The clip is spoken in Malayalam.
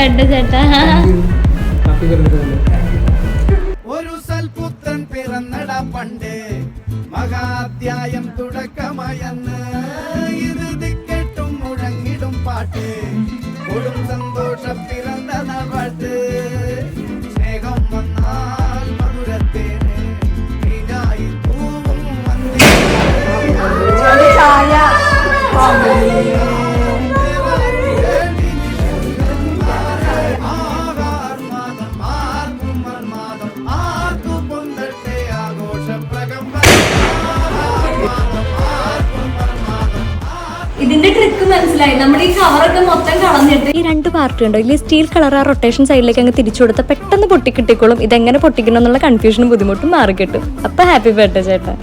ബർത്ത്ഡേ ചേട്ടാ. ഒരു സൽപുത്രൻ പിറന്നട പണ്ട് മഹാധ്യായം തുടക്കമായെന്ന് ഇരുതിക്കെട്ടും മുഴങ്ങിടും പാട്ട് കൊടും സന്തോഷം പിറന്ന നാട്ട് സ്നേഹം വന്നാൽ മധുരത്തേന് നീനായി പൂവും ഇതിന്റെ ട്രിക്ക് മനസ്സിലായി. നമ്മുടെ ഈ കവറൊക്കെ മൊത്തം കളഞ്ഞിട്ട് ഈ 2 പാർട്ട് ഉണ്ടോ ഇതിൽ സ്റ്റീൽ കളർ ആ റൊട്ടേഷൻ സൈഡിലേക്ക് അങ്ങ് തിരിച്ചു കൊടുത്താൽ പെട്ടെന്ന് പൊട്ടിക്കിട്ടിക്കോളും. ഇതെങ്ങനെ പൊട്ടിക്കണം എന്നുള്ള കൺഫ്യൂഷനും ബുദ്ധിമുട്ടും മാറി കിട്ടും. അപ്പൊ ഹാപ്പി ബർത്ത്ഡേ ചേട്ടാ.